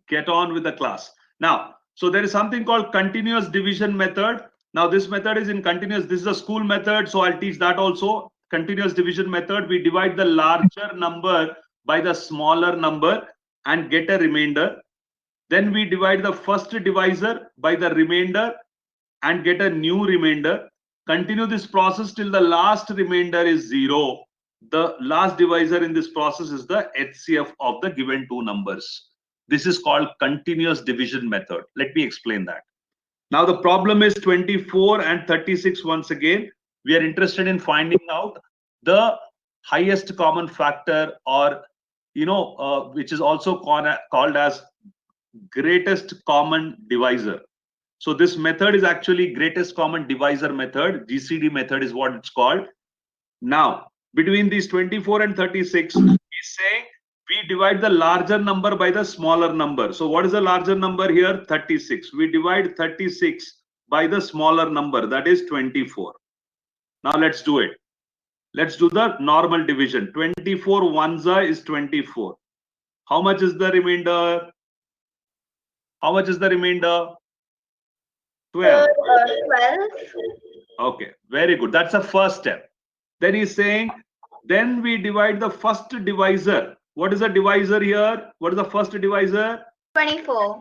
get on with the class. Now, so there is something called continuous division method. Now this method is in continuous. This is a school method, so I'll teach that also. Continuous division method. We divide the larger number by the smaller number and get a remainder. Then we divide the first divisor by the remainder and get a new remainder. Continue this process till the last remainder is 0. The last divisor in this process is the HCF of the given two numbers. This is called continuous division method. Let me explain that. Now the problem is 24 and 36. Once again, we are interested in finding out the highest common factor, or which is also called as greatest common divisor. So this method is actually greatest common divisor method. GCD method is what it's called. Now between these 24 and 36, we say we divide the larger number by the smaller number. So what is the larger number here? 36. We divide 36 by the smaller number, that is 24. Now let's do it. Let's do the normal division. 24 ones is 24. How much is the remainder? How much is the remainder? 12. 12. Okay, very good. That's the first step. Then he's saying, then we divide the first divisor. What is the divisor here? What is the first divisor? 24.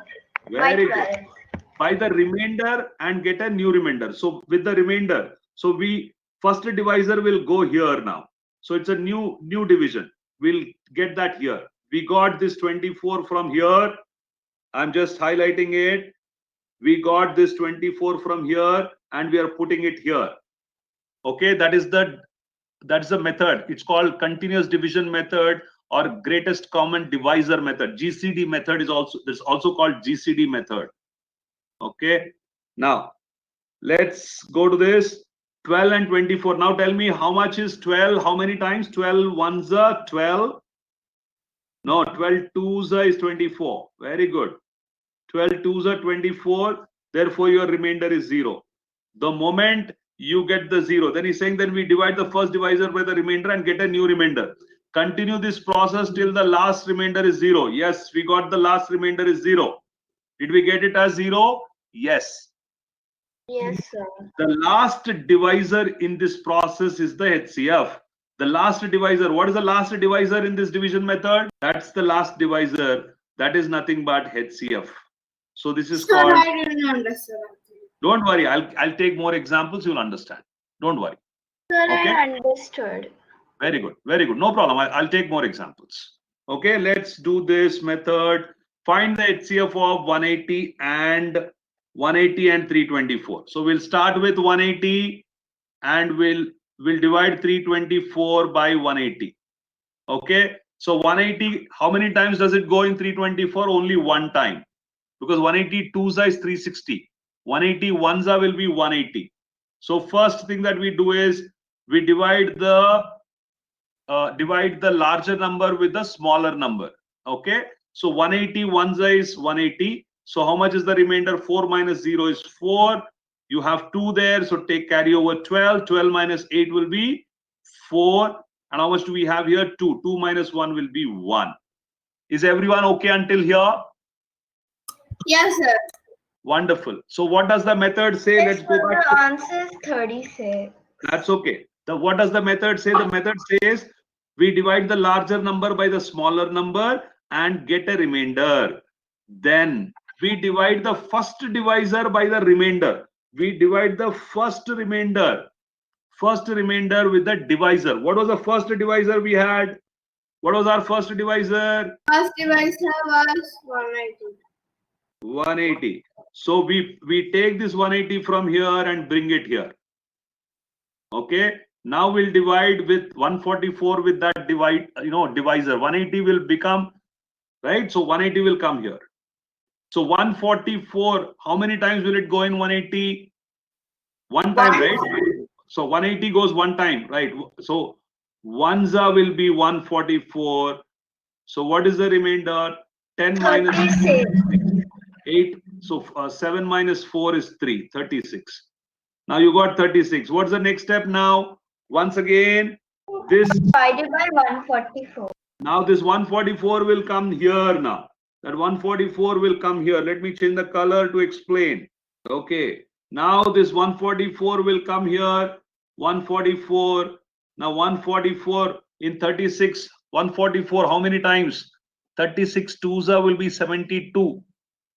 Very good. By the remainder and get a new remainder. So with the remainder, so we first divisor will go here now. So it's a new division. We'll get that here. We got this 24 from here. I'm just highlighting it. We got this 24 from here and we are putting it here. Okay, that's the method. It's called continuous division method or greatest common divisor method. GCD method is also called GCD method. Okay, now let's go to this 12 and 24. Now tell me, how much is 12? How many times? 12 ones are 12. No, 12 twos is 24. Very good. 12 twos are 24. Therefore, your remainder is 0. The moment you get the 0, then he's saying, then we divide the first divisor by the remainder and get a new remainder. Continue this process till the last remainder is 0. Yes, we got the last remainder is 0. Did we get it as 0? Yes. Yes, sir. The last divisor in this process is the HCF. The last divisor. What is the last divisor in this division method? That's the last divisor. That is nothing but HCF. So this is called. I didn't understand. Don't worry. I'll take more examples. You'll understand. Don't worry. Sir, Okay? I understood. Very good. Very good. No problem. I'll take more examples. Okay. Let's do this method. Find the HCF of 180 and 324. So we'll start with 180 and we'll divide 324 by 180. Okay. So 180, how many times does it go in 324? Only one time. Because 180 twos is 360. 180 ones will be 180. So first thing that we do is we divide the larger number with the smaller number. Okay. So 180 ones is 180. So how much is the remainder? 4 minus 0 is 4. You have 2 there. So take carry over 12. 12 minus 8 will be 4. And how much do we have here? 2. 2 minus 1 will be 1. Is everyone okay until here? Yes, sir. Wonderful. So what does the method say? Yes, Let's go back. The answer is 36. That's okay. What does the method say? The method says we divide the larger number by the smaller number and get a remainder. Then we divide the first divisor by the remainder. We divide the first remainder with the divisor. What was the first divisor we had? What was our first divisor? First divisor was 180. 180. So we take this 180 from here and bring it here. Okay. Now we'll divide with 144 with that divisor. 180 will become, right? So 180 will come here. So 144, how many times will it go in 180? One time, right? So 180 goes one time, right? So ones will be 144. So what is the remainder? 10 minus 8. So 7 minus 4 is 3, 36. Now you got 36. What's the next step now? Once again, this divided by 144. Now this 144 will come here now. That 144 will come here. Let me change the color to explain. Okay. Now this 144 will come here. 144. Now 144 in 36. 144. How many times? 36 twos will be 72.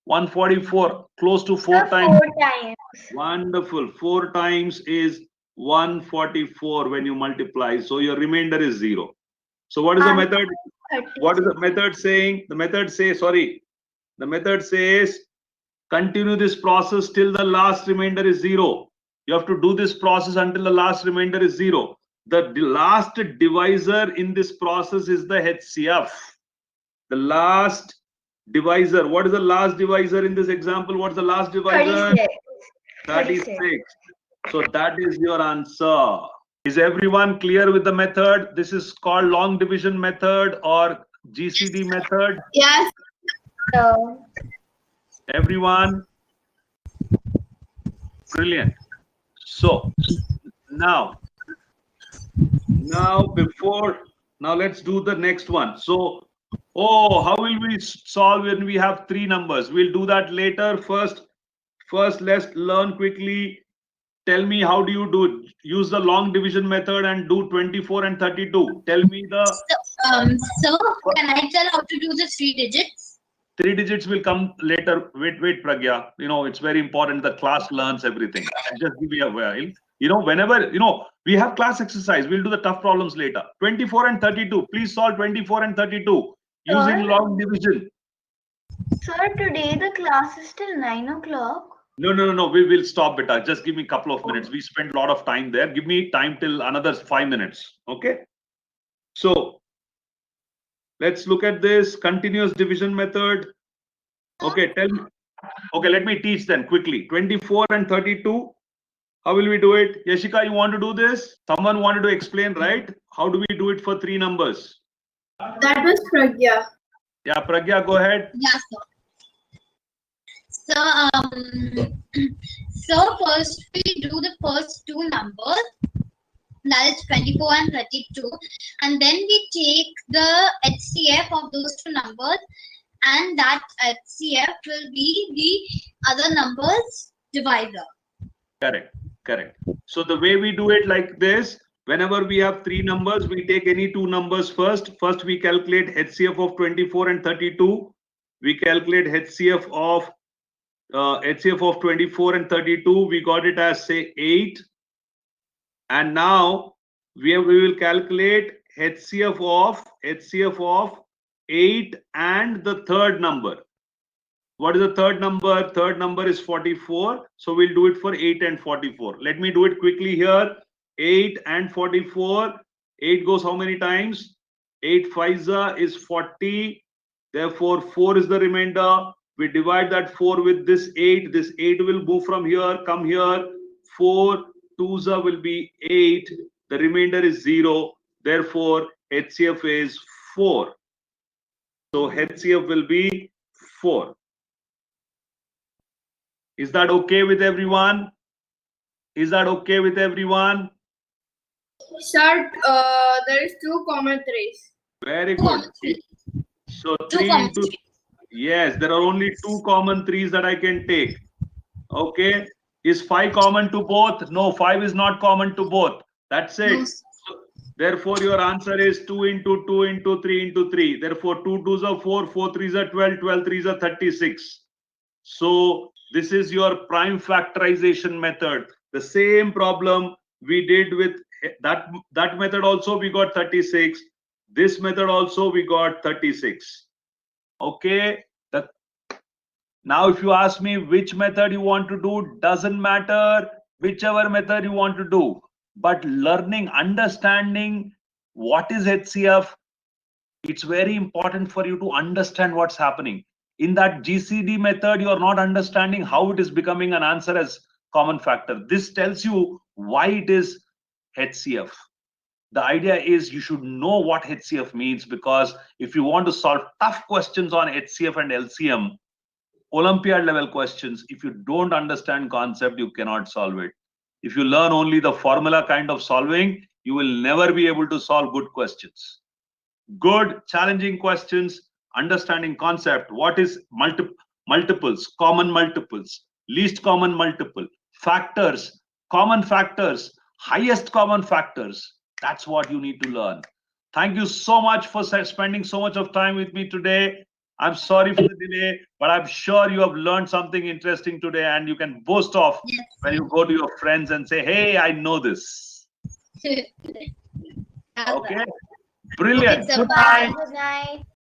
144 close to 4 times. 4 times. Wonderful. 4 times is 144 when you multiply. So your remainder is 0. So what is the method? What is the method saying? The method says, sorry, the method says continue this process till the last remainder is 0. You have to do this process until the last remainder is 0. The last divisor in this process is the HCF. The last divisor. What is the last divisor in this example? What's the last divisor? 36. So that is your answer. Is everyone clear with the method? This is called long division method or GCD method. Yes. Everyone? Brilliant. So now let's do the next one. So, how will we solve when we have 3 numbers? We'll do that later. First let's learn quickly. Tell me, how do you do it? Use the long division method and do 24 and 32. Tell me the... So, can I tell how to do the 3 digits? 3 digits will come later. Wait, Pragya. You know, it's very important. The class learns everything. Just give me a while. You know, whenever, we have class exercise. We'll do the tough problems later. 24 and 32. Please solve 24 and 32 using long division. Sir, today the class is till 9 o'clock. No. We will stop, beta. Just give me a couple of minutes. We spent a lot of time there. Give me time till another 5 minutes. Okay. So let's look at this continuous division method. Okay, let me teach then quickly. 24 and 32. How will we do it? Yashika, you want to do this? Someone wanted to explain, right? How do we do it for 3 numbers? That was Pragya. Yeah, Pragya, go ahead. Yeah, sir. So first we do the first 2 numbers, that is 24 and 32, and then we take the HCF of those 2 numbers, and that HCF will be the other numbers divisor. Correct. So the way we do it like this, whenever we have 3 numbers, we take any 2 numbers first. First we calculate HCF of 24 and 32. We calculate HCF of 24 and 32. We got it as, say, 8. And now we will calculate HCF of 8 and the third number. What is the third number? Third number is 44. So we'll do it for 8 and 44. Let me do it quickly here. 8 and 44. 8 goes how many times? 8 5s is 40. Therefore, 4 is the remainder. We divide that 4 with this 8. This 8 will move from here, come here. 4 2s will be 8. The remainder is 0. Therefore, HCF is 4. So HCF will be 4. Is that okay with everyone? Is that okay with everyone? Sir, there is 2 common 3s. Very good. So 3 into... Yes, there are only 2 common 3s that I can take. Okay. Is 5 common to both? No, 5 is not common to both. That's it. No. So, therefore, your answer is 2 into 2 into 3 into 3. Therefore, 2 2s are 4, 4 3s are 12, 12 3s are 36. So this is your prime factorization method. The same problem we did with that method also we got 36. This method also we got 36. Okay. Now if you ask me which method you want to do, doesn't matter, whichever method you want to do. But learning, understanding what is HCF, it's very important for you to understand what's happening. In that GCD method, you're not understanding how it is becoming an answer as common factor. This tells you why it is HCF. The idea is you should know what HCF means, because if you want to solve tough questions on HCF and LCM, Olympiad level questions, if you don't understand concept, you cannot solve it. If you learn only the formula kind of solving, you will never be able to solve good questions. Good challenging questions understanding concept, what is multiples, common multiples, least common multiple, factors, common factors, highest common factors. That's what you need to learn. Thank you so much for spending so much of time with me today. I'm sorry for the delay, but I'm sure you have learned something interesting today, and you can boast off Yes. when you go to your friends and say, hey, I know this. That's Okay, right. brilliant. So Good bye. night. Good night.